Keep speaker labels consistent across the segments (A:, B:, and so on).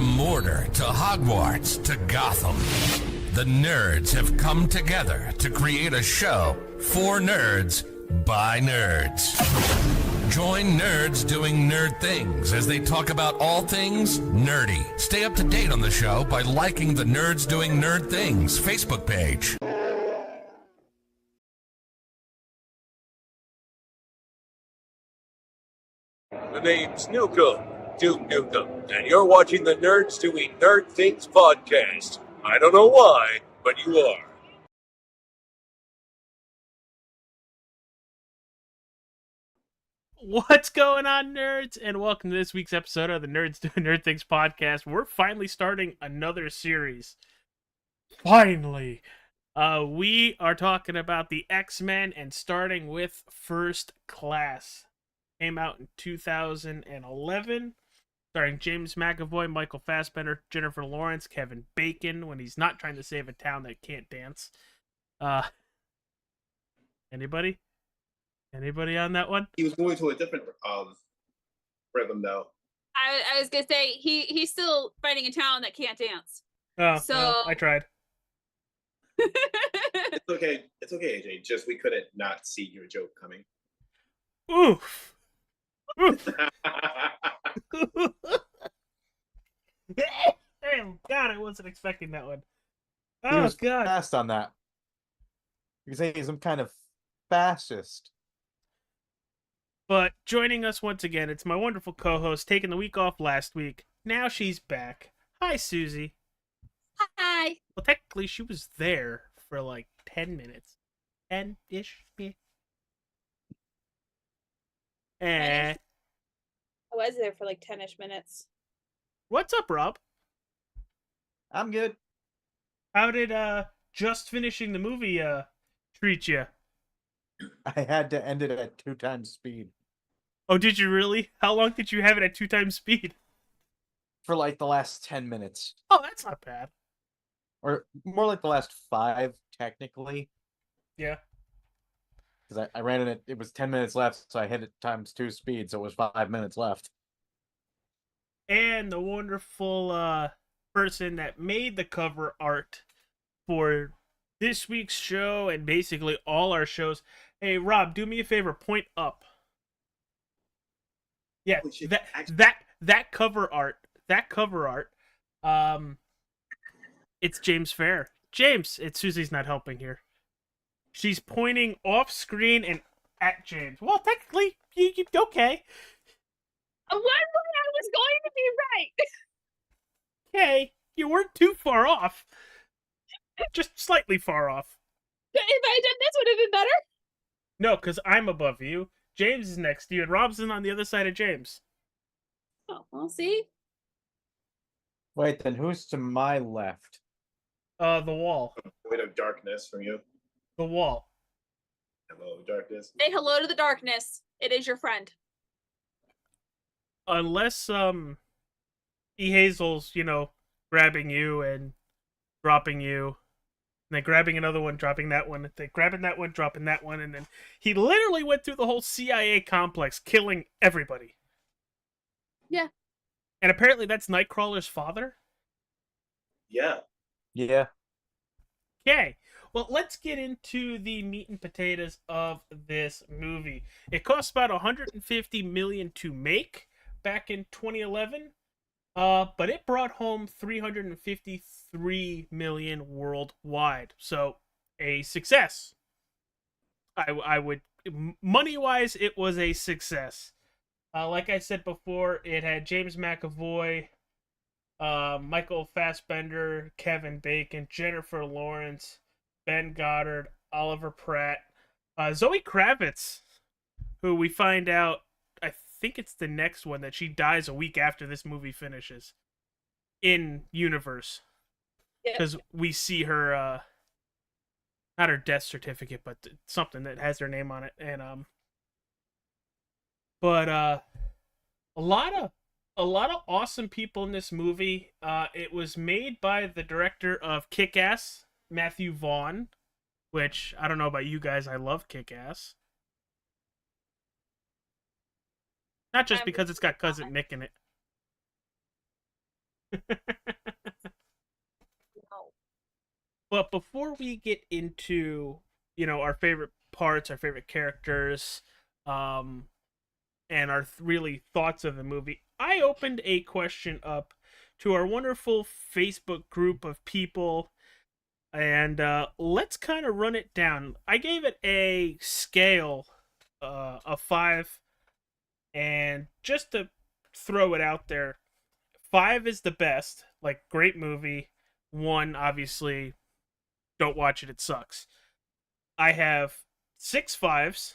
A: From Mordor to Hogwarts to Gotham, the nerds have come together to create a show for nerds by nerds. Join nerds doing nerd things as they talk about all things nerdy. Stay up to date on the show by liking the Nerds Doing Nerd Things Facebook page.
B: The name's Nukem, Duke Nukem, and you're watching the Nerds Doing Nerd Things podcast. I don't know why, but you are.
C: What's going on, nerds? And welcome to this week's episode of the Nerds Doing Nerd Things podcast. We're finally starting another series. Finally! We are talking about the X-Men and starting with First Class. Came out in 2011, starring James McAvoy, Michael Fassbender, Jennifer Lawrence, Kevin Bacon, when he's not trying to save a town that can't dance. Anybody? Anybody on that one?
D: He was going to a different rhythm, though.
E: I was gonna say he's still fighting a town that can't dance.
C: Oh,
E: So-
C: well, I tried.
D: It's okay, AJ. Just we couldn't not see your joke coming.
C: Oof. Oof. Damn, God, I wasn't expecting that one.
F: He
C: Oh,
F: was
C: God.
F: fast on that. You say he's some kind of fascist.
C: But joining us once again, it's my wonderful co-host, taking the week off last week. Now she's back. Hi, Susie.
E: Hi.
C: Well, technically, she was there for like 10 minutes. 10-ish. Yeah. Eh.
E: I was there for like 10-ish minutes.
C: What's up, Rob?
F: I'm good.
C: How did just finishing the movie treat you?
F: I had to end it at 2 times speed
C: Oh, did you really? How long did you have it at 2 times speed?
F: for like the last 10 minutes.
C: Oh, that's not bad.
F: Or more like the last 5, technically.
C: Yeah.
F: Because I ran it, it was 10 minutes left, so I hit it times 2 speed, so it was 5 minutes left.
C: And the wonderful person that made the cover art for this week's show and basically all our shows. Hey, Rob, do me a favor, point up. Yeah,
D: Holy shit,
C: that cover art. It's James Fair. James, Susie's not helping here. She's pointing off screen and at James. Well, technically, you okay.
E: One way I was going to be right.
C: Okay, you weren't too far off. Just slightly far off.
E: If I had done this, would have been better.
C: No, because I'm above you. James is next to you, and Rob's on the other side of James.
E: Oh, we'll see.
F: Wait, then who's to my left?
C: The wall.
D: Void of darkness from you.
C: The wall.
D: Hello, darkness.
E: Say hello to the darkness. It is your friend.
C: Unless, E. Hazel's, grabbing you and dropping you. And then grabbing another one, dropping that one. And then grabbing that one, dropping that one. And then he literally went through the whole CIA complex, killing everybody.
E: Yeah.
C: And apparently that's Nightcrawler's father?
D: Yeah.
F: Yeah.
C: Okay, well, let's get into the meat and potatoes of this movie. It cost about $150 million to make back in 2011, but it brought home $353 million worldwide. So, a success. I would, money-wise, it was a success. Like I said before, it had James McAvoy, Michael Fassbender, Kevin Bacon, Jennifer Lawrence, Ben Goddard, Oliver Pratt, Zoe Kravitz, who we find out, I think it's the next one, that she dies a week after this movie finishes in universe.
E: Yeah.
C: Because we see her, not her death certificate, but something that has her name on it. And, but, a lot of awesome people in this movie. It was made by the director of Kick-Ass, Matthew Vaughn, which, I don't know about you guys, I love Kick-Ass. Not just because it's got Cousin Nick in it.
E: No.
C: But before we get into, our favorite parts, our favorite characters, um, and our really thoughts of the movie, I opened a question up to our wonderful Facebook group of people, and let's kind of run it down. I gave it a scale of 5, and just to throw it out there, 5 is the best, like great movie. 1, obviously, don't watch it, it sucks. I have 6 5s,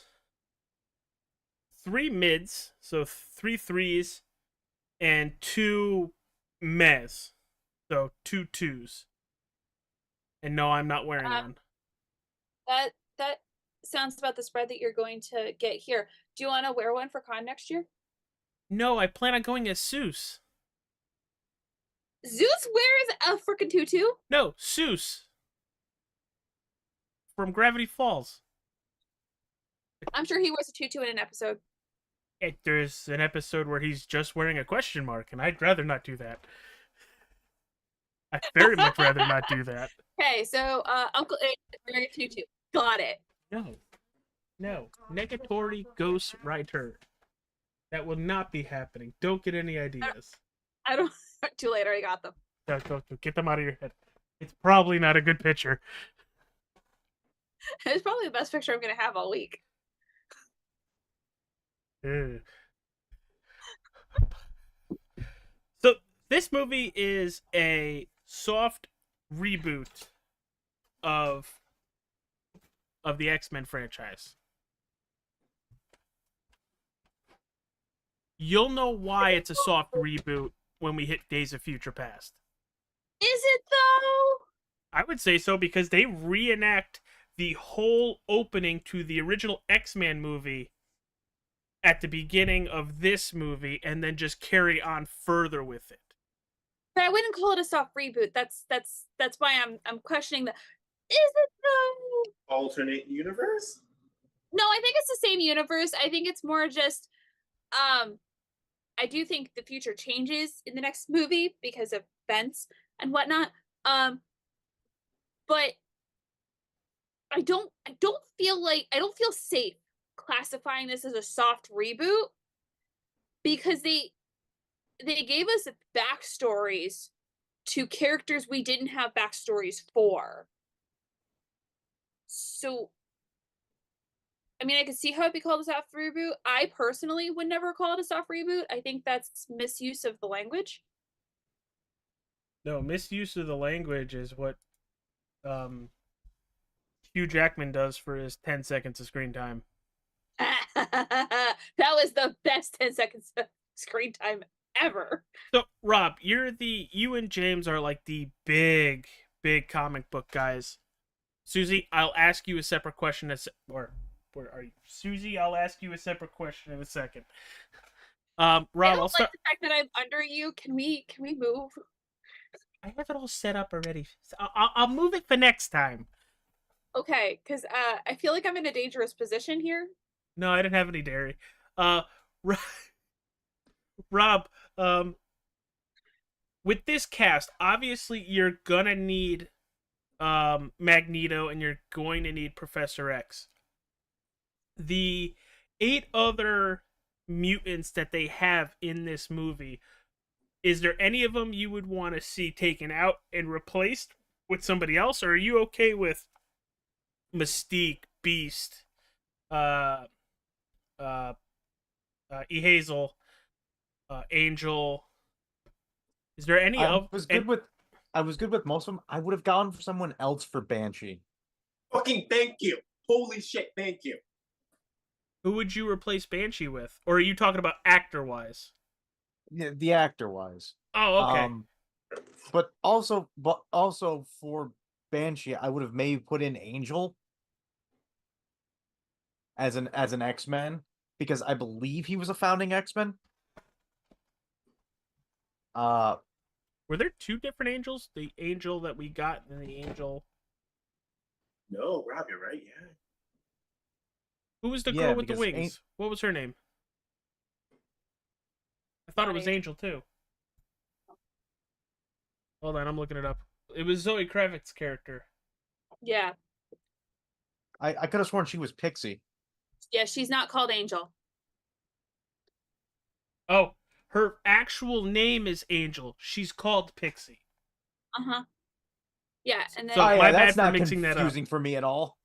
C: 3 mids, so 3 3s, and 2 mez, so 2 2s. And no, I'm not wearing one.
E: That sounds about the spread that you're going to get here. Do you want to wear one for con next year?
C: No, I plan on going as Seuss.
E: Zeus wears a freaking tutu.
C: No, Seuss from Gravity Falls.
E: I'm sure he wears a tutu in an episode.
C: There's an episode where he's just wearing a question mark, and I'd rather not do that. I'd very much rather not do that.
E: Okay, so Uncle A is wearing a tutu. Got it.
C: No. Negatory Ghost Writer. That will not be happening. Don't get any ideas.
E: I don't. Too late. I already got them.
C: Don't get them out of your head. It's probably not a good picture.
E: It's probably the best picture I'm gonna have all week.
C: Ugh. So this movie is a soft reboot of the X-Men franchise. You'll know why it's a soft reboot when we hit Days of Future Past.
E: Is it though?
C: I would say so because they reenact the whole opening to the original X-Men movie at the beginning of this movie and then just carry on further with it.
E: But I wouldn't call it a soft reboot. That's why I'm questioning the. Is it though?
D: Alternate universe?
E: No, I think it's the same universe. I think it's more just I do think the future changes in the next movie because of events and whatnot. But I don't feel safe classifying this as a soft reboot because they gave us backstories to characters we didn't have backstories for. So I mean, I could see how it'd be called a soft reboot. I personally would never call it a soft reboot. I think that's misuse of the language.
C: No, misuse of the language is what Hugh Jackman does for his 10 seconds of screen time.
E: That was the best 10 seconds of screen time ever.
C: So, Rob, you and James are like the big comic book guys. Susie, I'll ask you a separate question. Where are you? Susie, I'll ask you a separate question in a second. Rob, I'll start.
E: The fact that I'm under you. Can we move?
C: I have it all set up already. I'll move it for next time.
E: Okay, because I feel like I'm in a dangerous position here.
C: No, I didn't have any dairy. Rob, with this cast, obviously you're gonna need Magneto and you're going to need Professor X. The 8 other mutants that they have in this movie, is there any of them you would want to see taken out and replaced with somebody else, or are you okay with Mystique, Beast, Hazel, Angel? Is there any
F: I was good with most of them. I would have gone for someone else for Banshee.
D: Fucking thank you. Holy shit, thank you.
C: Who would you replace Banshee with? Or are you talking about actor-wise?
F: Yeah, the actor-wise.
C: Oh, okay.
F: But also for Banshee, I would have maybe put in Angel as an X-Men, because I believe he was a founding X-Men.
C: Were there 2 different Angels? The Angel that we got and the Angel...
D: No, Rob, you're right, yeah.
C: Who was the girl with the wings? What was her name? I thought it was Angel too. Hold on, I'm looking it up. It was Zoe Kravitz's character.
E: Yeah.
F: I could have sworn she was Pixie.
E: Yeah, she's not called Angel.
C: Oh, her actual name is Angel. She's called Pixie.
E: Uh-huh. Yeah, and then
C: So- my bad
F: that's
C: for
F: not
C: mixing that up.
F: confusing for me at all.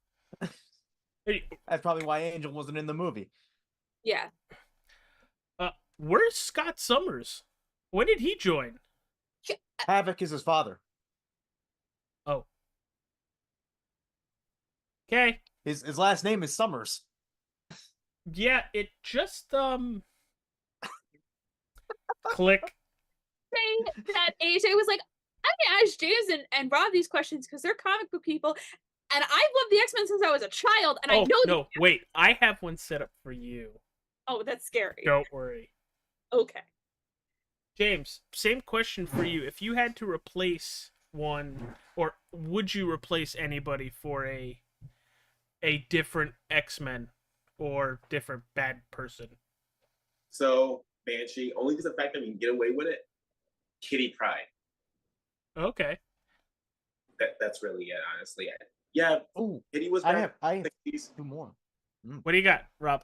C: Hey,
F: That's probably why Angel wasn't in the movie.
E: yeah.
C: where's Scott Summers? When did he join?
F: Havoc is his father.
C: Oh. Okay.
F: His last name is Summers.
C: Yeah, it just click.
E: Say that AJ was like, I'm gonna ask James and Rob these questions because they're comic book people, and I've loved the X-Men since I was a child, and I
C: Oh
E: know
C: no, wait, I have one set up for you.
E: Oh, that's scary.
C: Don't worry.
E: Okay.
C: James, same question for you. If you had to replace one, or would you replace anybody for a different X-Men or different bad person?
D: So Banshee, only because of the fact that we can get away with it. Kitty Pryde.
C: Okay.
D: That's really it, honestly. Yeah,
F: Oh,
D: Kitty was
F: I
D: back
F: have
D: in the 60s,
F: two more.
C: What do you got, Rob?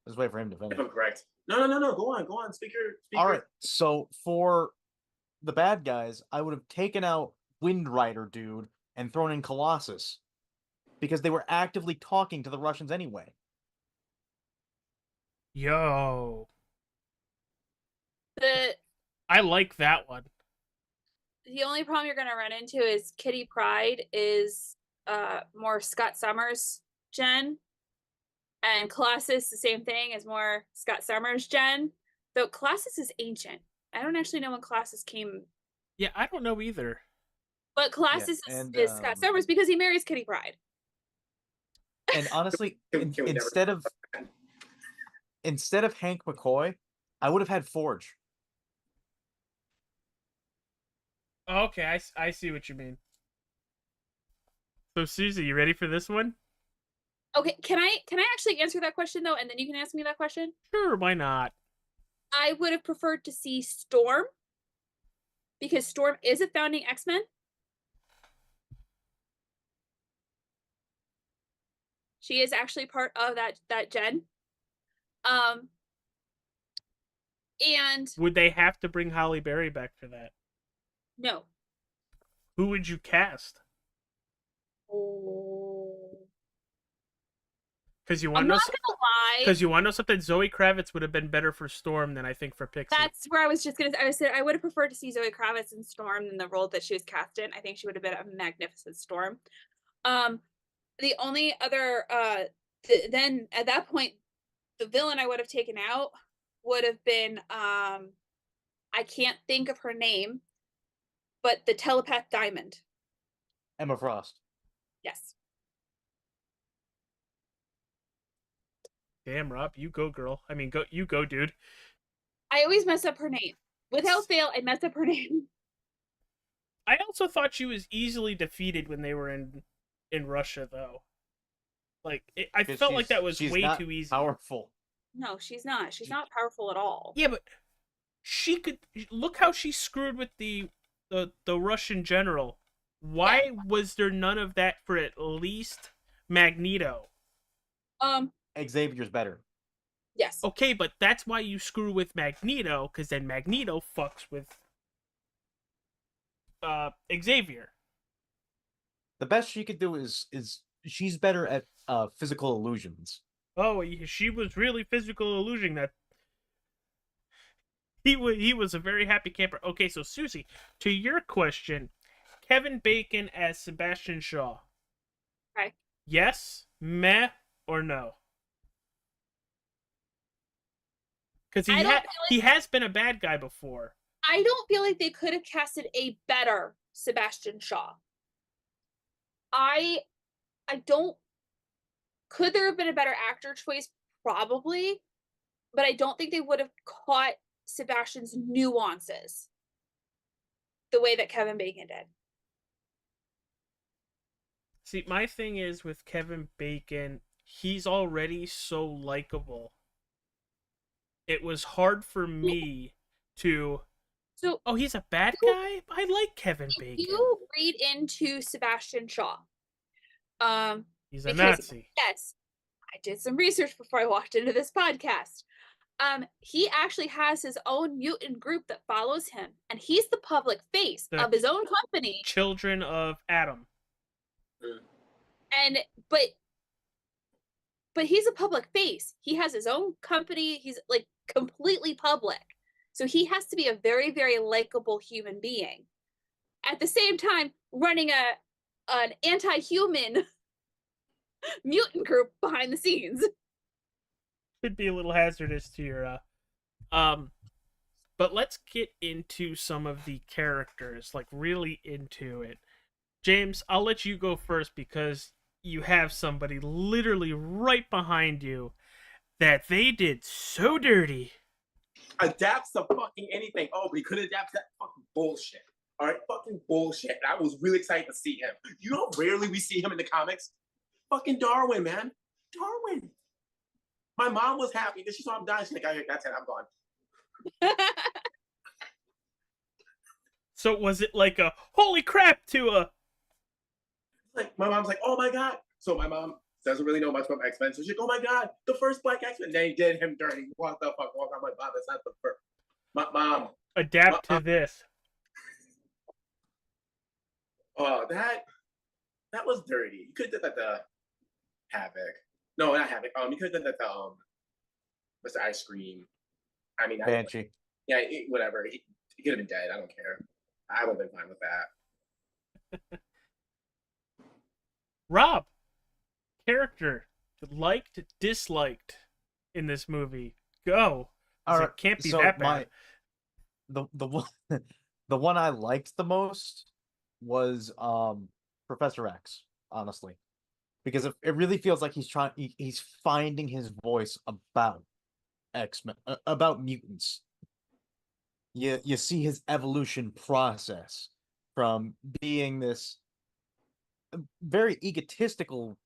F: Let's wait for him to finish.
D: if I'm correct. No. Go on. Speaker.
F: All right. So for the bad guys, I would have taken out Wind Rider dude and thrown in Colossus because they were actively talking to the Russians anyway.
C: Yo,
E: The
C: I like that one.
E: only problem you're gonna run into is Kitty Pryde is more Scott Summers gen, and Colossus the same thing is more Scott Summers gen. Though Colossus is ancient. I don't actually know when Colossus came,
C: Yeah, I don't know either.
E: but Colossus
F: and,
E: is Scott Summers because he marries Kitty Pryde.
F: And honestly,
D: Can we never-
F: instead of Hank McCoy, I would have had Forge.
C: Okay, I see what you mean. So Susie, you ready for this one?
E: Okay, can I actually answer that question though, and then you can ask me that question?
C: Sure, why not?
E: I would have preferred to see Storm because Storm is a founding X-Men. She is actually part of that gen. And
C: Would they have to bring Holly Berry back for that?
E: no.
C: Who would you cast?
E: Oh.
C: Because you
E: I'm
C: want to know.
E: not gonna lie.
C: Because you want to know something? Zoe Kravitz would have been better for Storm than I think for Pixie.
E: That's where I was just gonna. I said I would have preferred to see Zoe Kravitz in Storm than the role that she was cast in. I think she would have been a magnificent Storm. The only other then at that point, the villain I would have taken out would have been I can't think of her name, but the telepath Diamond.
F: Emma Frost.
E: Yes.
C: Damn, Rob, you go, girl. I mean, you go, dude.
E: I always mess up her name. Without fail, I mess up her name.
C: I also thought she was easily defeated when they were in Russia, though. Like, I
F: Because
C: felt like that was
F: she's
C: way
F: not
C: too easy.
F: Powerful.
E: No, she's not. She's not powerful at all.
C: Yeah, but she could look how she screwed with the Russian general. Why was there none of that for at least Magneto?
F: Xavier's better.
E: Yes.
C: Okay, but that's why you screw with Magneto, because then Magneto fucks with Xavier.
F: The best she could do is she's better at physical illusions.
C: Oh, she was really physical illusion that he was a very happy camper. Okay, so Susie, to your question, Kevin Bacon as Sebastian Shaw.
E: Okay.
C: Yes, meh, or no? Because
E: I don't feel
C: he has been a bad guy before.
E: I don't feel like they could have casted a better Sebastian Shaw. I don't. Could there have been a better actor choice? Probably, but I don't think they would have caught Sebastian's nuances the way that Kevin Bacon did.
C: See, my thing is with Kevin Bacon, he's already so likable. It was hard for me to
E: So
C: Oh, he's a bad guy? I like Kevin
E: if
C: Bacon.
E: you read into Sebastian Shaw,
C: He's a
E: because
C: Nazi.
E: yes, I did some research before I walked into this podcast. He actually has his own mutant group that follows him, and he's the public face
C: The
E: of his own company.
C: Children of Adam.
E: And but he's a public face. He has his own company. He's like completely public. So he has to be a very, very likable human being. At the same time, running an anti-human mutant group behind the scenes.
C: Could be a little hazardous to your but let's get into some of the characters, like really into it. James, I'll let you go first because you have somebody literally right behind you that they did so dirty.
D: Adapts to fucking anything. Oh, but he couldn't adapt to that fucking bullshit. All right, fucking bullshit. And I was really excited to see him. You know, rarely we see him in the comics. Fucking Darwin, man. Darwin. My mom was happy that she saw him die. She's like, "Oh, that's it. I'm gone."
C: So was it like a holy crap to a
D: Like my mom's like, "Oh my god." So my mom doesn't really know much about X-Men. So she's like, "Oh my god, the first Black X-Men." They did him dirty. What the fuck? Well, I'm like, "Mom, that's not the first." Mom.
C: adapt to this?
D: Oh, that was dirty. You could have done that to Havoc. No, not Havoc. You could have done that to Mr. Ice Cream. I mean,
F: Banshee.
D: Whatever. He could have been dead. I don't care. I would have been fine with that.
C: Rob, character liked, disliked in this movie. Go.
F: All right,
C: It can't be
F: so
C: that bad.
F: the one the one I liked the most was Professor X, honestly, because it really feels like he's finding his voice about X-Men, about mutants. You see his evolution process from being this very egotistical,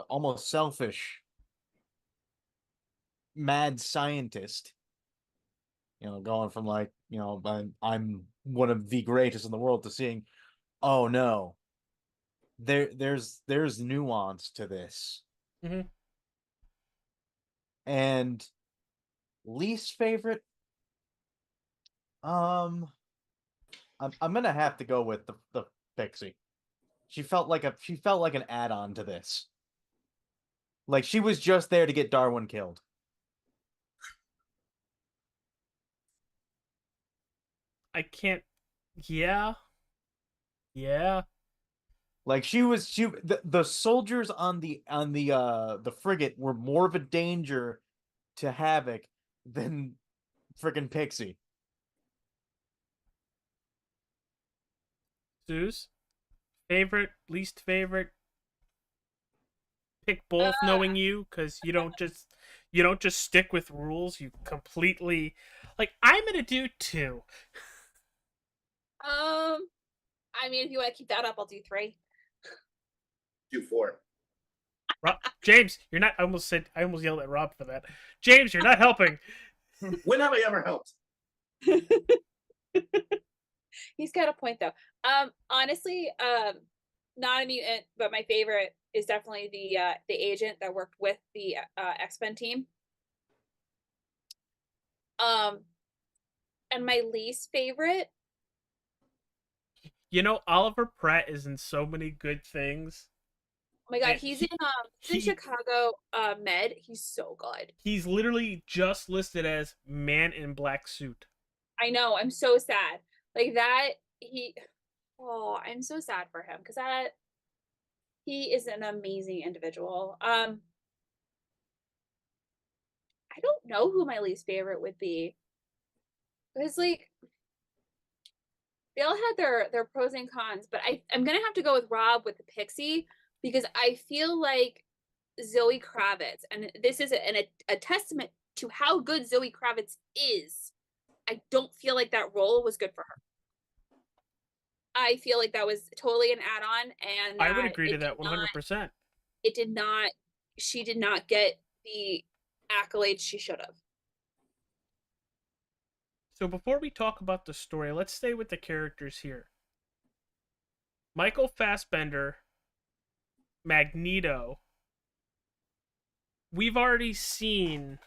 F: almost selfish, mad scientist. Going from like, I'm one of the greatest in the world to seeing, oh no, there's nuance to this.
C: Mhm.
F: And least favorite, I'm gonna have to go with the Pixie. She felt like an add-on to this. Like she was just there to get Darwin killed.
C: I can't. Yeah. Yeah.
F: Like the soldiers on the frigate were more of a danger to Havoc than friggin' Pixie.
C: Zeus, favorite, least favorite. Pick both, knowing you, because you don't just stick with rules. You completely like. I'm gonna do 2.
E: I mean, if you want to keep that up, I'll do 3.
D: Do 4.
C: James, you're not. I almost yelled at Rob for that. James, you're not helping.
D: When have I ever helped?
E: He's got a point though. Honestly, not a mutant, but my favorite is definitely the agent that worked with the X-Men team. And my least favorite.
C: Oliver Pratt is in so many good things.
E: Oh my god,
C: And
E: he's in Chicago Med. He's so good.
C: He's literally just listed as man in black suit.
E: I know. I'm so sad. Like that. I'm so sad for him because he is an amazing individual. I don't know who my least favorite would be. Because like they all had their pros and cons, but I'm gonna have to go with Rob with the Pixie because I feel like Zoe Kravitz, and this is a testament to how good Zoe Kravitz is. I don't feel like that role was good for her. I feel like that was totally an add-on, and
C: I would agree to that 100%.
E: She did not get the accolades she should have.
C: So before we talk about the story, let's stay with the characters here. Michael Fassbender, Magneto. We've already seen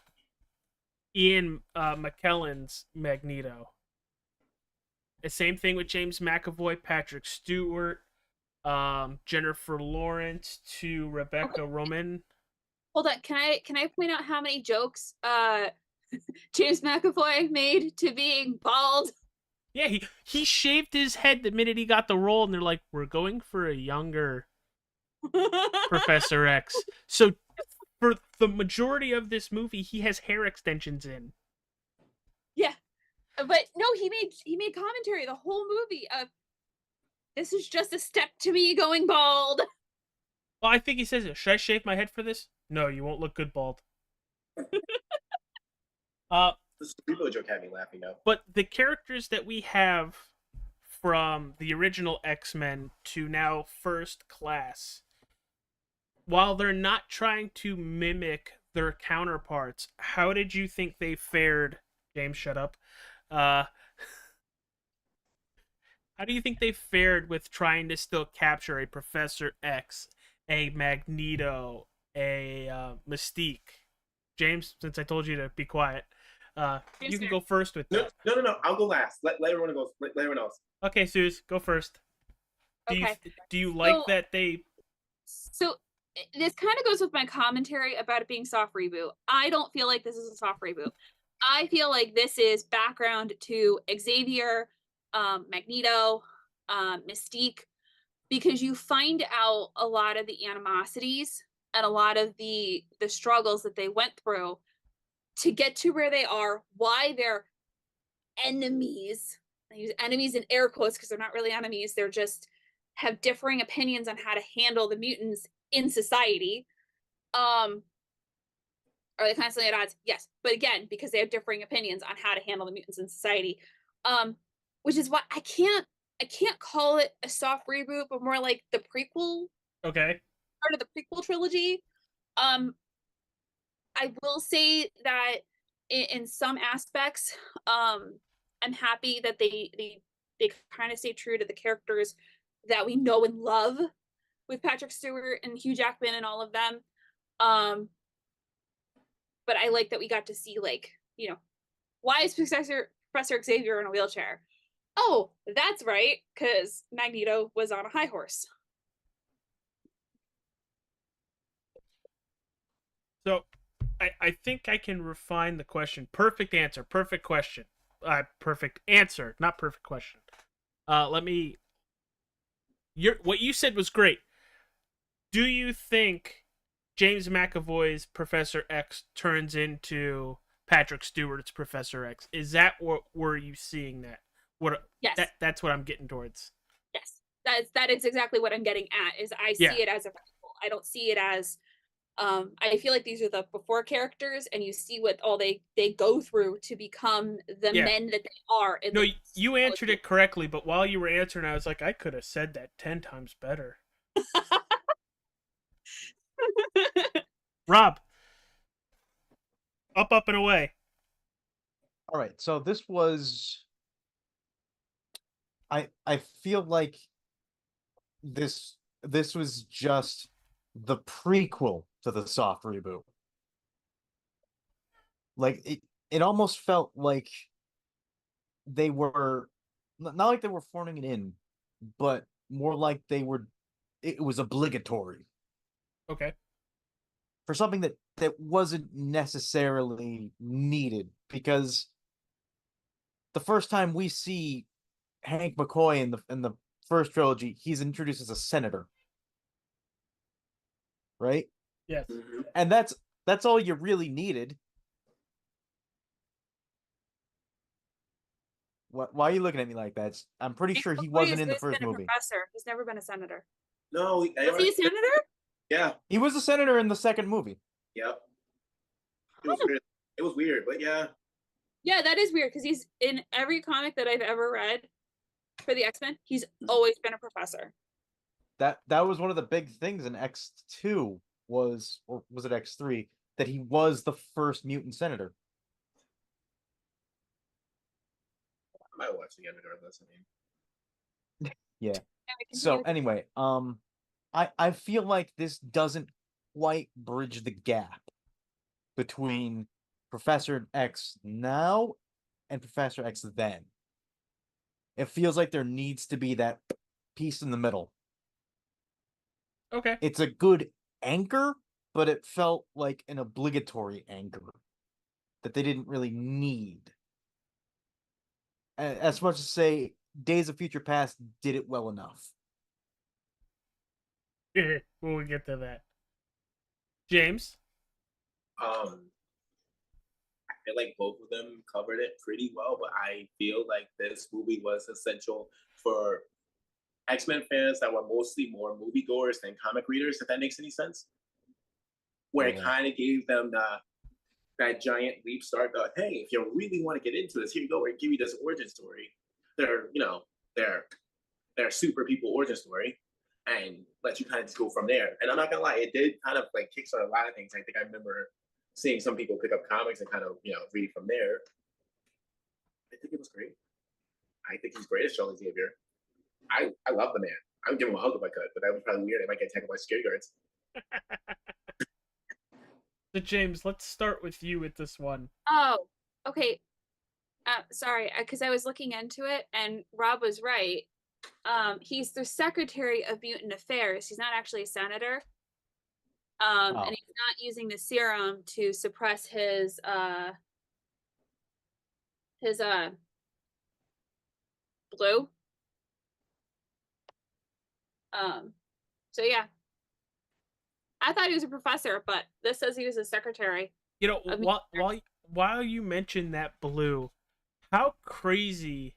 C: Ian McKellen's Magneto. The same thing with James McAvoy, Patrick Stewart, Jennifer Lawrence to Rebecca Roman.
E: Hold on, can I point out how many jokes James McAvoy made to being bald?
C: Yeah, he shaved his head the minute he got the role, and they're like, "We're going for a younger Professor X." So for the majority of this movie, he has hair extensions in.
E: Yeah, but no, he made commentary the whole movie of this is just a step to me going bald.
C: Well, I think he says it. Should I shave my head for this? No, you won't look good bald.
D: This Rebo joke had me laughing though.
C: But the characters that we have from the original X-Men to now First Class, while they're not trying to mimic their counterparts, how did you think they fared? James, shut up. How do you think they fared with trying to still capture a Professor X, a Magneto, a Mystique? James, since I told you to be quiet, you can go first with
D: No,
C: that.
D: no. I'll go last. Let everyone go. Let everyone else.
C: Okay, Suze, go first.
E: Okay.
C: Do you like
E: So-
C: that they?
E: So this kind of goes with my commentary about it being soft reboot. I don't feel like this is a soft reboot. I feel like this is background to Xavier, Magneto, Mystique, because you find out a lot of the animosities and a lot of the struggles that they went through to get to where they are, why they're enemies. I use enemies in air quotes because they're not really enemies. They're just have differing opinions on how to handle the mutants in society. Are they constantly at odds? Yes. But again, because they have differing opinions on how to handle the mutants in society. Which is why I can't call it a soft reboot, but more like the prequel
C: Okay.
E: part of the prequel trilogy. I will say that in some aspects, I'm happy that they kind of stay true to the characters that we know and love with Patrick Stewart and Hugh Jackman and all of them. But I like that we got to see, like, you know, why is Professor Xavier in a wheelchair? Oh, that's right, because Magneto was on a high horse.
C: So, I think I can refine the question. Perfect answer. Perfect question. Perfect answer. Not perfect question. Let me. What you said was great. Do you think James McAvoy's Professor X turns into Patrick Stewart's Professor X? Is that what were you seeing that?
E: Yes.
C: That's what I'm getting towards.
E: Yes, that is exactly what I'm getting at. Is I see
C: Yeah.
E: it as a prequel. I don't see it as. I feel like these are the before characters, and you see what all they go through to become the
C: Yeah.
E: men that they are. In
C: No,
E: the
C: you answered it correctly, but while you were answering, I was like, I could have said that 10 times better. Rob, up and away.
F: All right, so this was. I feel like this was just the prequel to the soft reboot. Like it almost felt like they were not like they were phoning it in, but more like they were. It was obligatory
C: Okay.
F: for something that wasn't necessarily needed, because the first time we see Hank McCoy in the first trilogy, he's introduced as a senator, right?
C: Yes.
F: And that's all you really needed. Why are you looking at me like that? I'm pretty sure he wasn't in the first
E: been a
F: movie.
E: professor. He's never been a senator.
D: No,
E: Was he a senator?
D: Yeah.
F: He was a senator in the second movie.
D: Yep. It was weird. It was weird, but yeah.
E: Yeah, that is weird because he's in every comic that I've ever read for the X-Men. He's always been a professor.
F: That was one of the big things in X2 or was it X3, that he was the first mutant senator.
D: might watch it again regardless. I mean,
F: Yeah.
E: Anyway,
F: So
E: continue.
F: anyway, I feel like this doesn't quite bridge the gap between Professor X now and Professor X then. It feels like there needs to be that piece in the middle.
C: Okay.
F: It's a good anchor, but it felt like an obligatory anchor that they didn't really need. As much as say Days of Future Past did it well enough.
C: When we get to that. James?
D: I feel like both of them covered it pretty well, but I feel like this movie was essential for X-Men fans that were mostly more moviegoers than comic readers, if that makes any sense. Where it
F: Yeah.
D: kind of gave them that giant leap start. Hey, if you really want to get into this, here you go. We're give you this origin story. They're super people origin story, and let you kind of just go from there. And I'm not gonna lie, it did kind of like kickstart a lot of things. I think I remember seeing some people pick up comics and kind of read from there. I think it was great. I think he's great as Charlie Xavier. I love the man. I would give him a hug if I could, but that was probably weird. I might get attacked by security guards.
C: So James, let's start with you with this one.
E: Oh, okay. Sorry, because I was looking into it, and Rob was right. He's the Secretary of Mutant Affairs. He's not actually a senator.
F: Oh.
E: And he's not using the serum to suppress his blue. So yeah. I thought he was a professor, but this says he was a secretary.
C: You know,
E: of Mutant
C: while you mentioned that blue, how crazy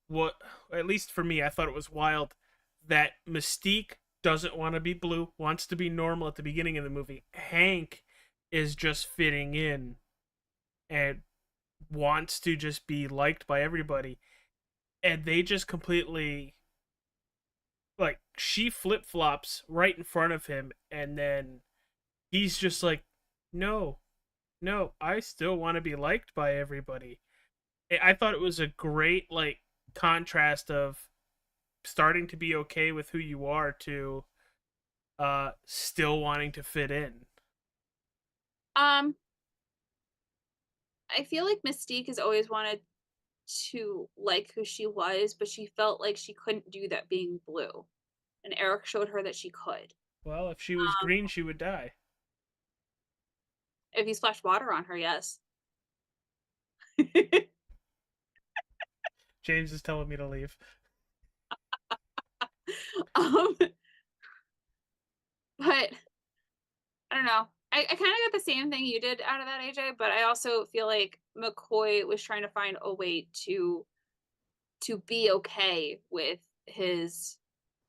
C: what at least for me, I thought it was wild that Mystique doesn't want to be blue, wants to be normal at the beginning of the movie. Hank is just fitting in and wants to just be liked by everybody. And they just completely like she flip-flops right in front of him, and then he's just like, no, I still want to be liked by everybody. I thought it was a great like contrast of starting to be okay with who you are to still wanting to fit in.
E: I feel like Mystique has always wanted to like who she was, but she felt like she couldn't do that being blue. And Eric showed her that she could.
C: Well, if she was green, she would die.
E: If he splashed water on her, yes.
C: James is telling me to leave.
E: But I don't know. I kind of got the same thing you did out of that, AJ, but I also feel like McCoy was trying to find a way to be okay with his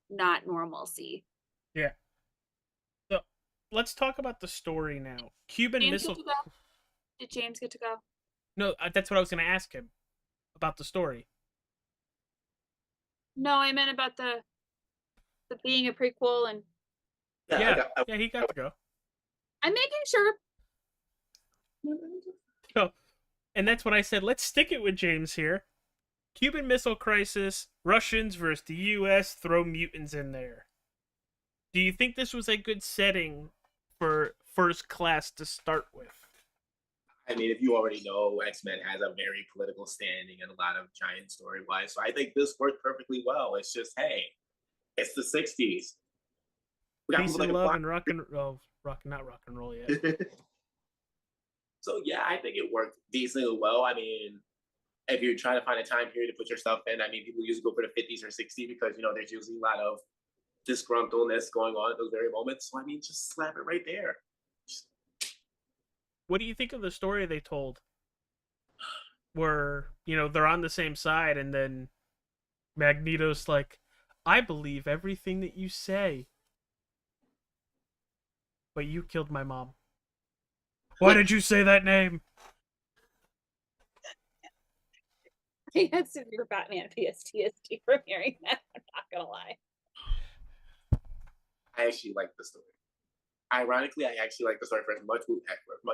E: not normalcy.
C: Yeah. So let's talk about the story now. Cuban
E: James
C: Missile.
E: get to go? Did James get to go?
C: No, that's what I was going to ask him about the story.
E: No, I meant about the being a prequel, and
C: Yeah, he got to go.
E: I'm making sure.
C: So, and that's when I said, let's stick it with James here. Cuban Missile Crisis, Russians versus the U.S., throw mutants in there. Do you think this was a good setting for First Class to start with?
D: I mean, if you already know, X-Men has a very political standing and a lot of giant story-wise, so I think this worked perfectly well. It's just, hey, it's the 60s. We got
C: Peace
D: people
C: and
D: that can
C: love
D: fly.
C: and not rock and roll yet.
D: So yeah, I think it worked decently well. I mean, if you're trying to find a time period to put your stuff in, I mean, people usually go for the 50s or 60s because there's usually a lot of disgruntledness going on at those very moments. So I mean, just slap it right there.
C: What do you think of the story they told? Where, they're on the same side, and then Magneto's like, I believe everything that you say. But you killed my mom. Why did you say that name?
E: I had severe Batman PTSD from hearing that. I'm not gonna lie.
D: I actually like the story. Ironically, I actually like the story for as much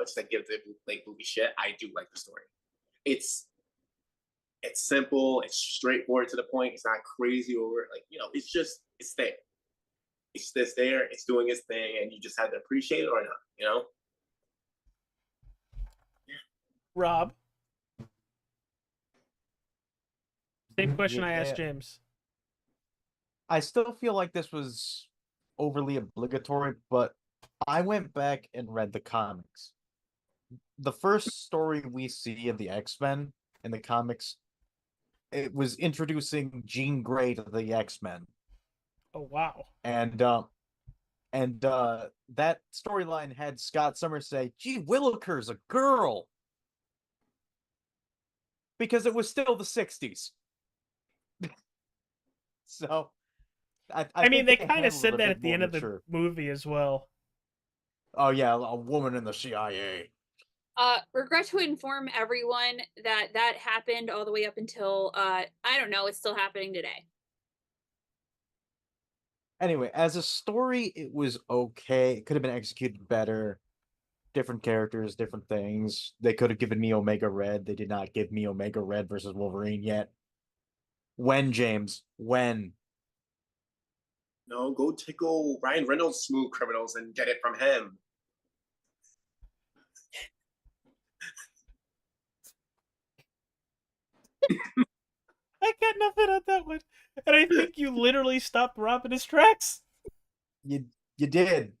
D: as I give the like movie shit. I do like the story. It's It's simple. It's straightforward to the point. It's not crazy or like it's there. It's just there. It's doing its thing, and you just have to appreciate it or not.
C: Rob, same question I asked
F: Yeah.
C: James.
F: I still feel like this was overly obligatory, but I went back and read the comics. The first story we see of the X-Men in the comics, it was introducing Jean Grey to the X-Men.
C: Oh wow.
F: And that storyline had Scott Summers say, "Gee, Willikers, a girl," because it was still the '60s. So,
C: I mean,
F: think
C: they
F: they
C: kind of
F: handled it
C: said
F: a
C: that
F: bit
C: at the
F: more
C: end of the
F: mature.
C: movie as well.
F: Oh yeah, a woman in the CIA.
E: Regret to inform everyone that that happened all the way up until I don't know, it's still happening today.
F: Anyway, as a story, it was okay. It could have been executed better. Different characters, different things. They could have given me Omega Red. They did not give me Omega Red versus Wolverine yet. When, James? When?
D: No, go tickle Ryan Reynolds' Smooth Criminals and get it from him.
C: I got nothing on that one, and I think you literally stopped Rob in his tracks.
F: You did.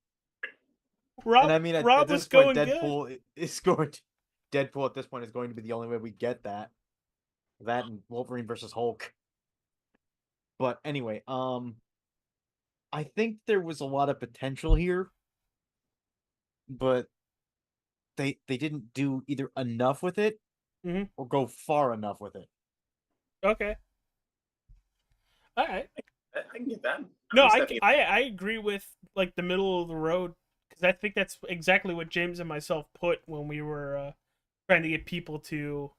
C: Rob,
F: And I mean, at
C: Rob was
F: this point,
C: going good.
F: Deadpool is going to. Deadpool at this point is going to be the only way we get that. That and Wolverine versus Hulk. But anyway, I think there was a lot of potential here, but they didn't do either enough with it
C: Mhm.
F: or go far enough with it.
C: Okay. All right.
D: I can get that.
C: No,
D: I'm
C: I,
D: stepping-
C: I agree with like the middle of the road because I think that's exactly what James and myself put when we were trying to get people to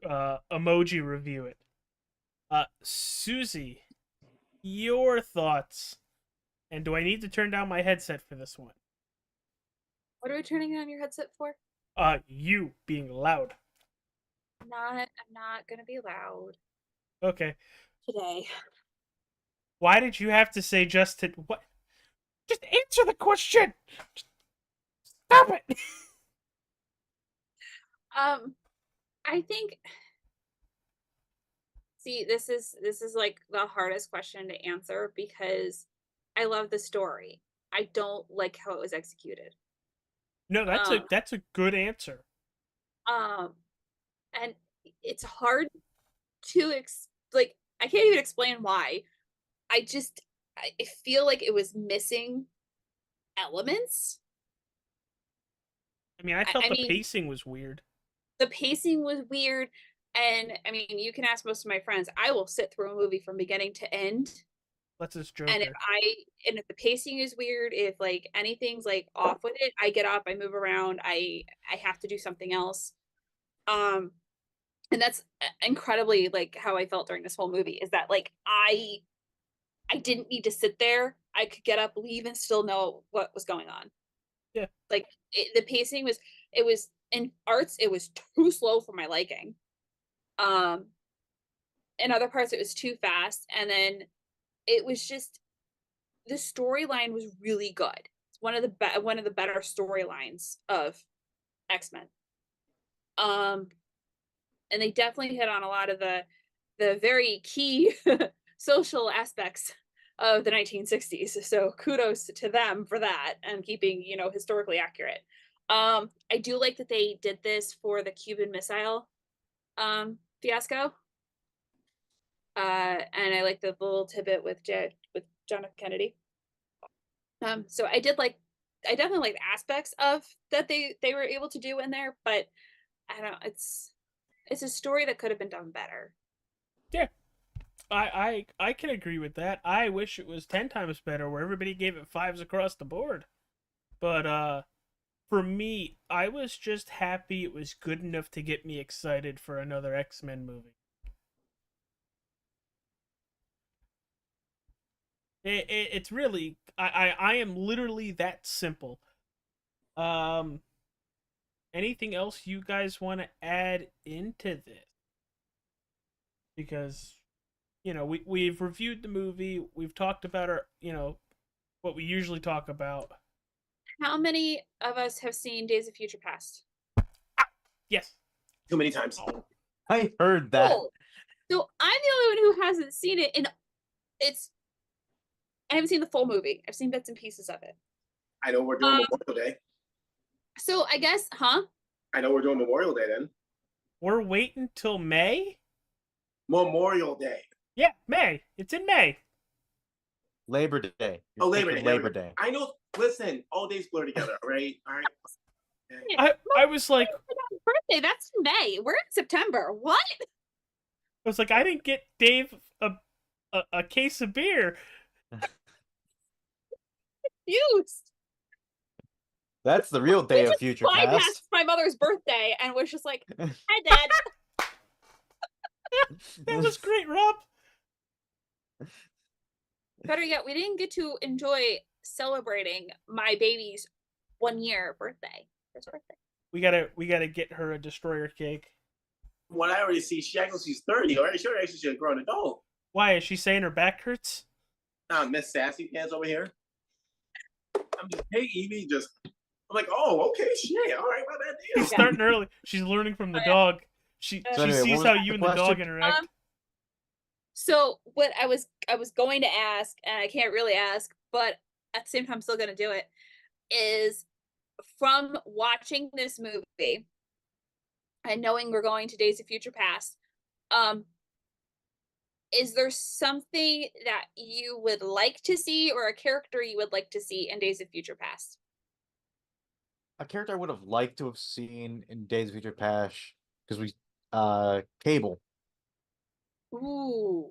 C: emoji review it. Susie, your thoughts, and do I need to turn down my headset for this one?
E: What are we turning on your headset for?
C: You being loud.
E: I'm not gonna be loud
C: Okay.
E: today.
C: Why did you have to say just to what? Just answer the question. Just stop it.
E: I think see this is like the hardest question to answer because I love the story. I don't like how it was executed.
C: No,
E: Um,
C: that's a good answer.
E: um, and it's hard to like I can't even explain why. I feel like it was missing elements.
C: I mean, I felt
E: I
C: the
E: mean,
C: pacing was weird.
E: the pacing was weird, and I mean, you can ask most of my friends. I will sit through a movie from beginning to end,
C: That's his
E: and
C: Joker.
E: if the pacing is weird, if like anything's like off with it, I get up, I move around, I have to do something else. Um, and that's incredibly like how I felt during this whole movie is that like I didn't need to sit there. I could get up, leave, and still know what was going on.
C: Yeah.
E: Like the pacing was, it was in arts, it was too slow for my liking. Um, in other parts, it was too fast, and then it was just the storyline was really good. It's one of the better storylines of X-Men. Um, and they definitely hit on a lot of the very key social aspects of the 1960s. So kudos to them for that and keeping, historically accurate. I do like that they did this for the Cuban Missile fiasco. And I like the little tidbit with John F. Kennedy. So I definitely like aspects of that they were able to do in there, but I don't know, it's a story that could have been done better.
C: Yeah. I can agree with that. I wish it was 10 times better where everybody gave it 5s across the board. But for me, I was just happy it was good enough to get me excited for another X-Men movie. It's really I am literally that simple. Um Anything else you guys want to add into this? because we've reviewed the movie, we've talked about our what we usually talk about.
E: How many of us have seen Days of Future Past?
C: Yes.
D: Too many times.
F: I heard that.
E: Oh, so I'm the only one who hasn't seen it, and I haven't seen the full movie. I've seen bits and pieces of it.
D: I know we're doing
E: Um,
D: Memorial Day.
E: So I guess,
D: I know we're doing Memorial Day then.
C: We're waiting till May?
D: Memorial Day.
C: Yeah, May. It's in May.
F: Labor Day. You're
D: Oh, Labor
F: thinking
D: Day.
F: Labor Day.
D: I know. Listen, all days blur together. All right. All right.
C: I was like,
E: birthday, that's in May. We're in September. What?
C: I didn't get Dave a case of beer.
E: Confused.
F: That's the real day of future
E: Bypassed
F: past.
E: my mother's birthday and was just like, "Hi, Dad."
C: That was great, Rob.
E: Better yet, we didn't get to enjoy celebrating my baby's 1 year birthday. His birthday.
C: We gotta get her a destroyer cake.
D: What I already see, she actually she's 30. Already, she actually should have grown an adult.
C: Why is she saying her back hurts?
D: Miss Sassy Pants over here. I'm just, hey, Evie, I'm like, oh, okay, shit, all right, my bad deal.
C: She's starting early. She's learning from the dog. She
E: So
F: anyway,
C: sees
F: what
C: how
F: was
C: you
F: the
C: and the dog
F: question?
C: interact.
E: So what I was going to ask, and I can't really ask, but at the same time, I'm still going to do it, is from watching this movie and knowing we're going to Days of Future Past, is there something that you would like to see or a character you would like to see in Days of Future Past?
F: A character I would have liked to have seen in Days of Future Past, because Cable.
E: Ooh.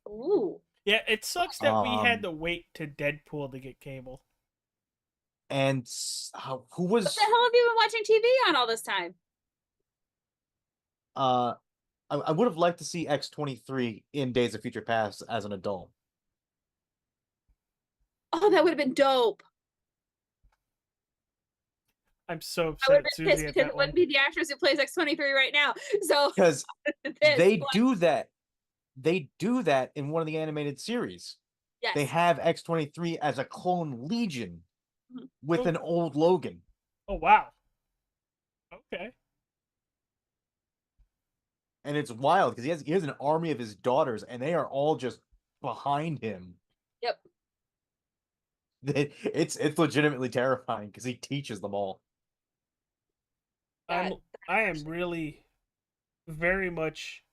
E: Ooh.
C: Yeah, it sucks that we had
F: Um,
C: to wait to Deadpool to get Cable.
F: And who was
E: What the hell have you been watching TV on all this time?
F: I would have liked to see X-23 in Days of Future Past as an adult.
E: Oh, that would have been dope.
C: I'm so
E: I would
C: upset
E: have
C: at
E: been
C: Susie
E: pissed
C: at
E: because
C: that
E: it
C: one.
E: wouldn't be the actress who plays X-23 right now. So
F: Because
E: this,
F: they
E: but
F: do that. They do that in one of the animated series.
E: yes.
F: They have X-23 as a clone Legion
E: Mhm.
F: with
C: Oh.
F: an old Logan.
C: Oh wow. Okay.
F: And it's wild because he has an army of his daughters, and they are all just behind him.
E: Yep.
F: It's legitimately terrifying because he teaches them all.
E: That-
C: I am really very much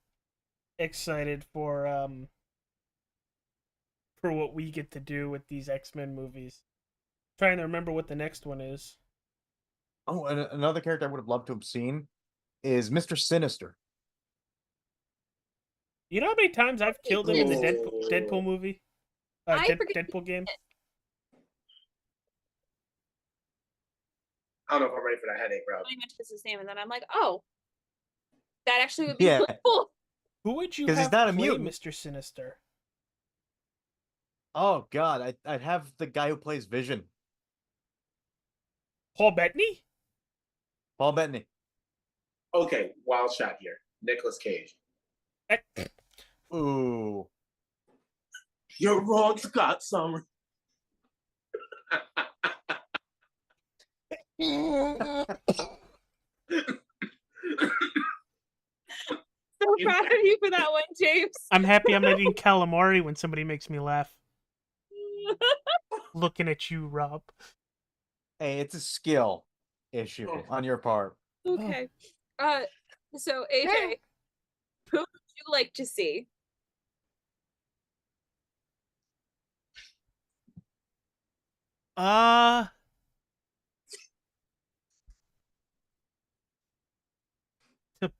C: excited for what we get to do with these X-Men movies. Trying to remember what the next one is.
F: Oh, and another character I would have loved to have seen is Mr. Sinister.
C: You know how many times I've killed him in the
D: Oh.
C: Deadpool movie?
E: I forget-
C: Deadpool game?
D: I don't know if I'm ready for that headache, bro.
E: I mentioned his name, and then I'm like, oh, that actually would be
F: Yeah.
E: cool.
C: Who would you
F: 'Cause he's
C: have
F: not a
C: play
F: mutant.
C: Mr. Sinister?
F: Oh God, I'd have the guy who plays Vision,
C: Paul Bettany?
F: Paul Bettany.
D: Okay, wild shot here. Nicolas Cage.
C: Eh,
F: Ooh,
D: You're wrong, Scott Summer.
E: So proud of you for that one, James.
C: I'm happy I'm not eating calamari when somebody makes me laugh. Looking at you, Rob.
F: hey, it's a skill issue on your part.
E: Okay. So AJ, who would you like to see?
C: Uh to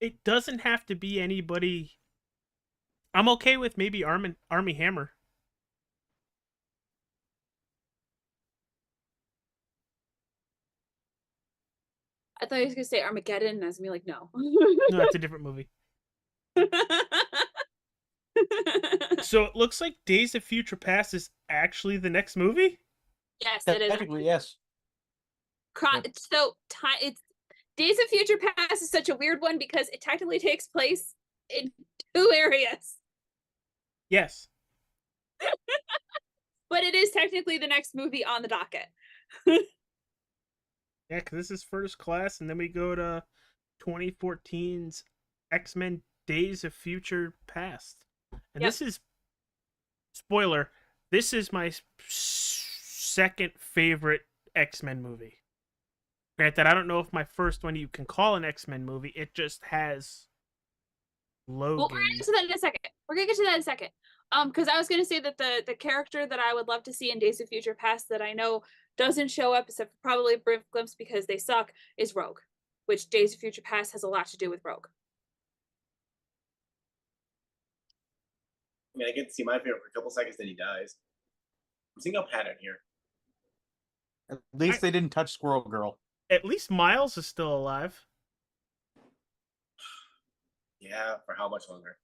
C: it doesn't have to be anybody. I'm okay with maybe Army Hammer.
E: I thought he was gonna say Armageddon, and I was gonna be like, no.
C: No, that's a different movie. So it looks like Days of Future Past is actually the next movie?
E: Yes, it is.
F: Technically, yes.
E: So it's Days of Future Past is such a weird one because it technically takes place in 2 areas,
C: Yes.
E: but it is technically the next movie on the docket.
C: Yeah, because this is First Class, and then we go to 2014's X-Men Days of Future Past. And
E: Yep.
C: this is, spoiler, this is my second favorite X-Men movie. Granted, I don't know if my first one you can call an X-Men movie. It just has Logan.
E: Well, we're gonna get to that in a second. Because I was gonna say that the character that I would love to see in Days of Future Past that I know doesn't show up except for probably a brief glimpse because they suck is Rogue, which Days of Future Past has a lot to do with Rogue.
D: I mean, I get to see my favorite for a couple seconds, then he dies. I'm seeing a pattern here.
F: At least they didn't touch Squirrel Girl.
C: At least Miles is still alive.
D: Yeah, for how much longer?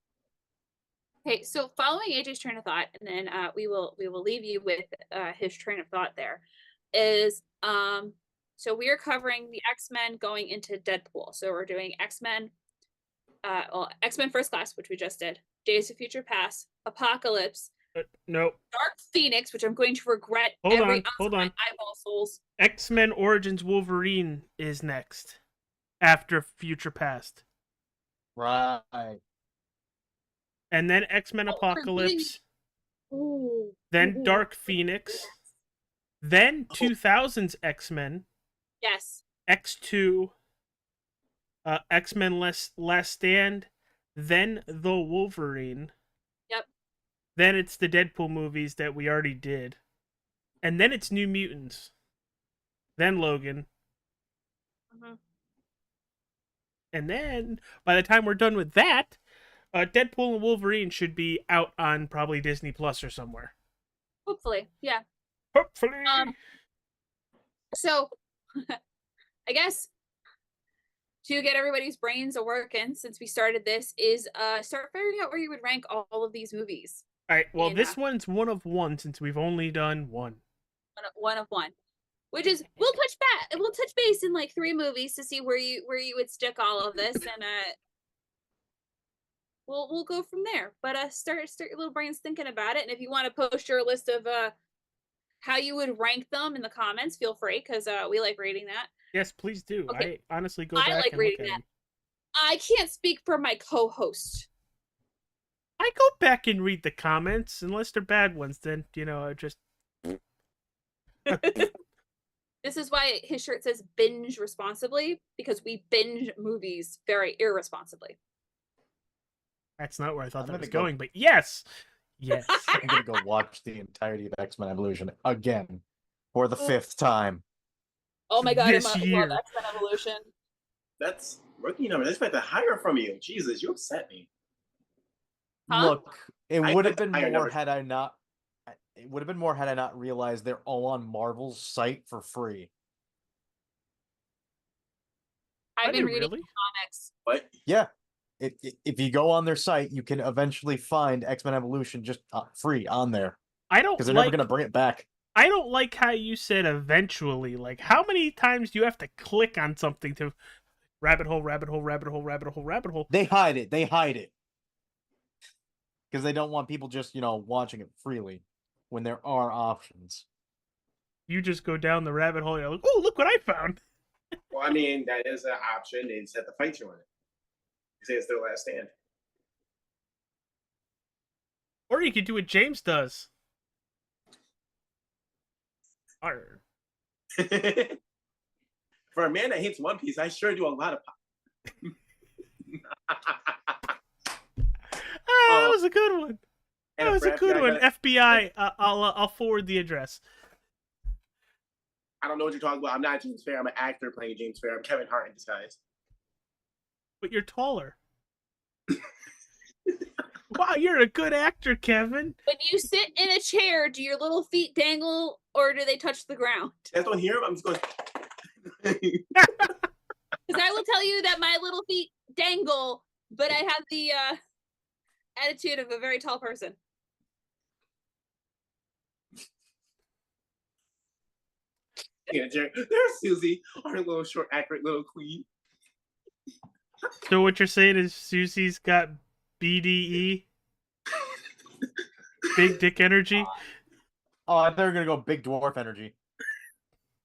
E: Okay, so following AJ's train of thought, and then we will leave you with his train of thought. There is so we are covering the X-Men going into Deadpool. So we're doing X-Men, X-Men First Class, which we just did. Days of Future Past, Apocalypse,
C: No.
E: Dark Phoenix, which I'm going to regret
C: Hold
E: every
C: on,
E: ounce
C: hold
E: of my
C: on.
E: eyeball souls.
C: X-Men Origins Wolverine is next. After Future Past.
F: Right.
C: And then X-Men
E: Oh, we're
C: Apocalypse.
E: Ooh.
C: Then
E: Ooh.
C: Dark Phoenix. Then 2000's X-Men.
E: Yes.
C: X2. X-Men Last Stand. Then The Wolverine.
E: Yep.
C: Then it's the Deadpool movies that we already did. And then it's New Mutants. Then Logan.
E: Mhm.
C: And then, by the time we're done with that, Deadpool and Wolverine should be out on probably Disney Plus or somewhere.
E: Hopefully, yeah.
C: Hopefully.
E: So, I guess to get everybody's brains a working since we started this is start figuring out where you would rank all of these movies.
C: All right. Well,
E: in,
C: this one's one of one since we've only done one.
E: One of one, which is we'll touch base in like 3 movies to see where you would stick all of this, and we'll go from there. But start your little brains thinking about it, and if you want to post your list of how you would rank them in the comments, feel free, because we like reading that.
C: Yes, please do.
E: Okay.
C: I honestly go
E: I
C: back
E: like
C: and look
E: reading
C: at
E: that.
C: them.
E: I can't speak for my co-host.
C: I go back and read the comments, unless they're bad ones. Then I just.
E: This is why his shirt says binge responsibly, because we binge movies very irresponsibly.
C: That's not where I thought
F: I'm
C: that
F: gonna
C: was
F: go-
C: going, but yes. Yes.
F: I'm gonna go watch the entirety of X-Men Evolution again for the 5th time.
E: Oh my god,
C: This
E: I
C: year.
E: love X-Men Evolution.
D: That's rookie number. That's expect to hire from you. Jesus, you upset me.
E: Huh?
F: Look, it
D: I
F: would have
D: expect
F: been
D: higher
F: more
D: numbers.
F: had I not. It would have been more had I not realized they're all on Marvel's site for free.
E: I've
C: Are
E: been
C: they
E: reading
C: really?
E: comics.
D: What?
F: Yeah, if you go on their site, you can eventually find X-Men Evolution just free on there
C: I don't
F: because they're
C: like.
F: never gonna bring it back.
C: I don't like how you said eventually. Like, how many times do you have to click on something to rabbit hole, rabbit hole, rabbit hole, rabbit hole, rabbit hole?
F: They hide it. They hide it because they don't want people just watching it freely when there are options.
C: You just go down the rabbit hole. You're like, oh, look what I found.
D: Well, I mean, that is an option. They set the fight you on it. You say it's their last stand.
C: Or you could do what James does. Arr.
D: For a man that hates One Piece, I sure do a lot of.
C: That was a good one. That was a good one. FBI, I'll forward the address.
D: I don't know what you're talking about. I'm not James Fair. I'm an actor playing James Fair. I'm Kevin Hart in disguise.
C: But you're taller. Wow, you're a good actor, Kevin.
E: When you sit in a chair, do your little feet dangle or do they touch the ground?
D: You guys don't hear him? I'm just going.
E: Because I will tell you that my little feet dangle, but I have the attitude of a very tall person.
D: Yeah, Jerry. There's Susie, our little short, accurate little queen.
C: So what you're saying is Susie's got BDE, big dick energy.
F: Oh, I thought we were gonna go big dwarf energy.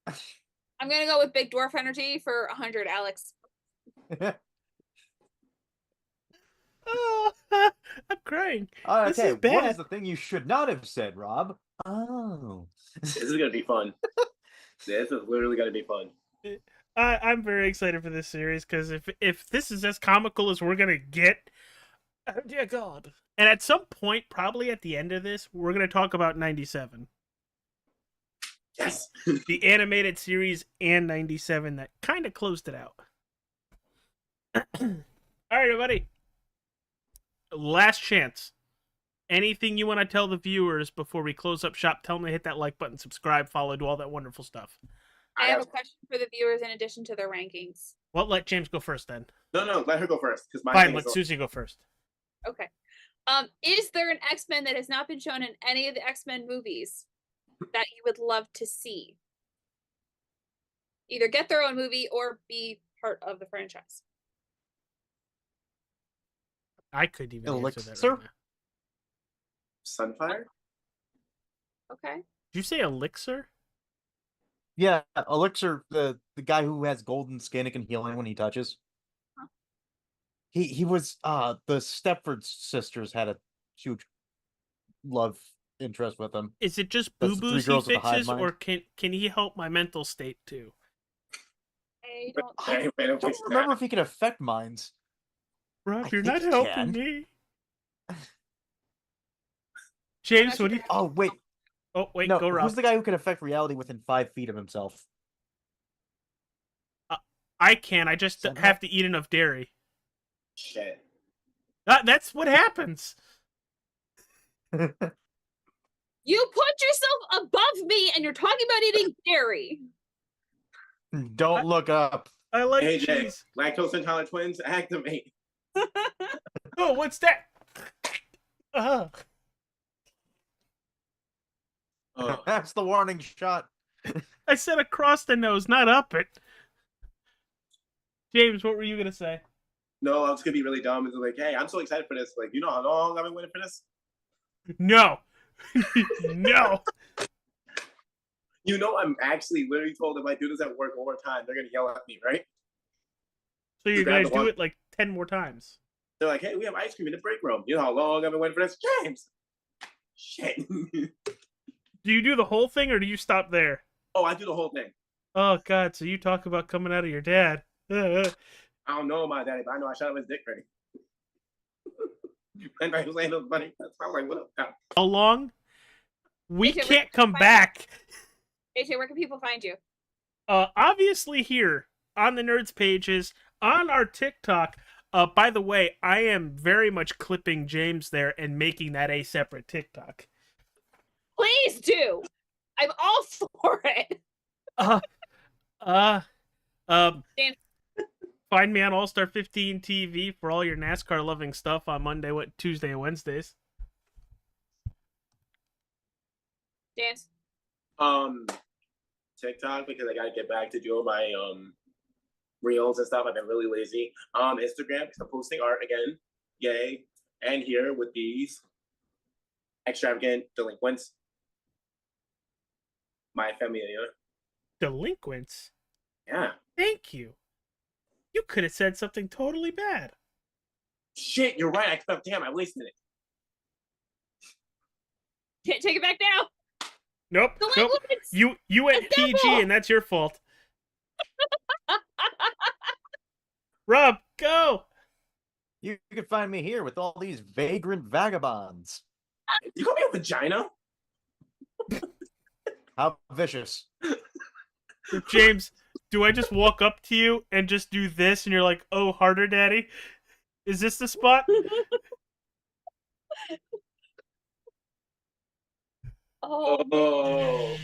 E: I'm gonna go with Big Dwarf Energy for 100, Alex.
C: Oh, I'm crying. This
F: Okay,
C: is
F: what
C: bad.
F: is the thing you should not have said, Rob? Oh.
D: This is gonna be fun. This is literally gonna be fun.
C: I'm very excited for this series because if this is as comical as we're gonna get, oh dear God! And at some point, probably at the end of this, we're gonna talk about '97,
D: Yes.
C: the animated series, and '97 that kind of closed it out. All right, everybody. Last chance. Anything you want to tell the viewers before we close up shop? Tell them to hit that like button, subscribe, follow, do all that wonderful stuff.
E: I have a question for the viewers in addition to their rankings.
C: Well, let James go first then.
D: No, let her go first because my
C: Fine,
D: thing
C: let
D: is
C: Susie go first.
E: Okay. Is there an X-Men that has not been shown in any of the X-Men movies that you would love to see? Either get their own movie or be part of the franchise.
C: I couldn't even answer that
F: Elixir?
C: right now.
D: Sunfire.
E: Okay.
C: Did you say Elixir?
F: Yeah, Elixir, the guy who has golden skin and can heal anyone he touches.
E: Huh.
F: He was the Stepford sisters had a huge love interest with him.
C: Is it just
F: That's the
C: boo
F: three
C: boos he
F: girls with the hive
C: fixes,
F: mind.
C: or can he help my mental state too?
E: I don't
F: I don't remember if he could affect minds.
C: Rob,
F: I
C: you're
F: think
C: not
F: he
C: helping
F: can.
C: me. James, what do you?
F: Oh wait,
C: Oh wait,
F: no,
C: go Rob.
F: who's the guy who can affect reality within 5 feet of himself?
C: I can. I just
F: Somehow.
C: have to eat enough dairy.
D: Shit.
C: That's what happens.
E: You put yourself above me and you're talking about eating dairy.
F: Don't look up.
C: I like
D: AJ,
C: cheese.
D: lactose intolerant twins activate.
C: Oh, what's that?
D: Oh,
F: That's the warning shot.
C: I said across the nose, not up it. James, what were you gonna say?
D: no, I was gonna be really dumb. It's like, hey, I'm so excited for this. Like, you know how long I've been waiting for this?
C: No, no.
D: You know, I'm actually literally told if I do this at work one more time, they're gonna yell at me, right?
C: So you're
D: You grab
C: gonna
D: the
C: do
D: one-
C: it like 10 more times.
D: They're like, hey, we have ice cream in the break room. You know how long I've been waiting for this? James! Shit.
C: Do you do the whole thing or do you stop there?
D: Oh, I do the whole thing.
C: Oh God! So you talk about coming out of your dad.
D: I don't know my daddy, but I know I shot him his dick ready. And I was saying those funny. That's why I'm like, what up, pal?
C: How long? We
E: AJ, where
C: can't
E: can
C: come
E: I find
C: back.
E: AJ, where can people find you?
C: Obviously here on the Nerds pages, on our TikTok. By the way, I am very much clipping James there and making that a separate TikTok.
E: Please do. I'm all for it. Dan-
C: Find me on All Star 15 TV for all your NASCAR loving stuff on Monday, Tuesday, and Wednesdays.
E: Dance.
D: TikTok because I gotta get back to doing my reels and stuff. I've been really lazy. Instagram because I'm posting art again. Yay. And here with these extravagant delinquents. My familia.
C: Delinquents.
D: Yeah.
C: Thank you. You could have said something totally bad.
D: Shit, you're right. Damn, I wasted it.
E: Take it back now.
C: Nope. Nope.
E: Delinquents.
C: You went
E: A
C: PG
E: devil!
C: and that's your fault. Rob, go.
F: You can find me here with all these vagrant vagabonds.
D: You call me a vagina?
F: How vicious.
C: James, do I just walk up to you and just do this and you're like, oh, harder, daddy? Is this the spot?
E: Oh.
D: Oh.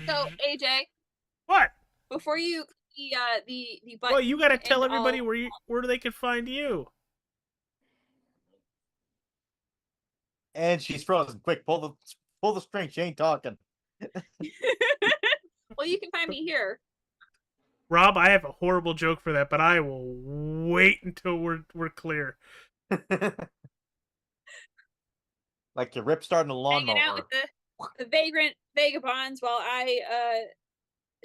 E: So AJ,
C: What?
E: before you the button.
C: Well, you got to tell
E: and
C: everybody
E: all-
C: where they can find you.
F: And she's frozen. Quick, pull the string. She ain't talking.
E: Well, you can find me here.
C: Rob, I have a horrible joke for that, but I will wait until we're clear.
F: Like your rip starting a
E: Hanging out
F: lawnmower.
E: with the vagrant vagabonds while I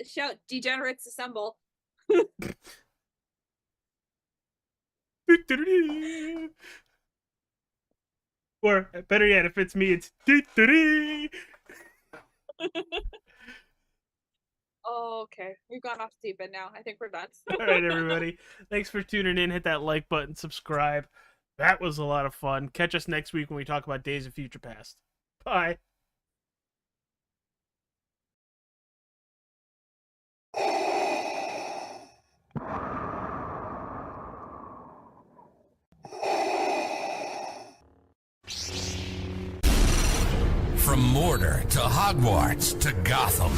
E: shout "Degenerates assemble."
C: Or better yet, if it's me, it's
E: Oh, okay. We've gone off deep end now. I think we're done.
C: All right, everybody. Thanks for tuning in. Hit that like button, subscribe. That was a lot of fun. Catch us next week when we talk about Days of Future Past. Bye.
A: From Mordor to Hogwarts to Gotham,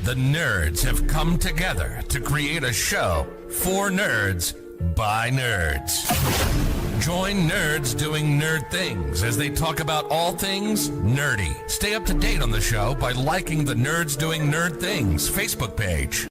A: the nerds have come together to create a show for nerds by nerds. Join nerds doing nerd things as they talk about all things nerdy. Stay up to date on the show by liking the Nerds Doing Nerd Things Facebook page.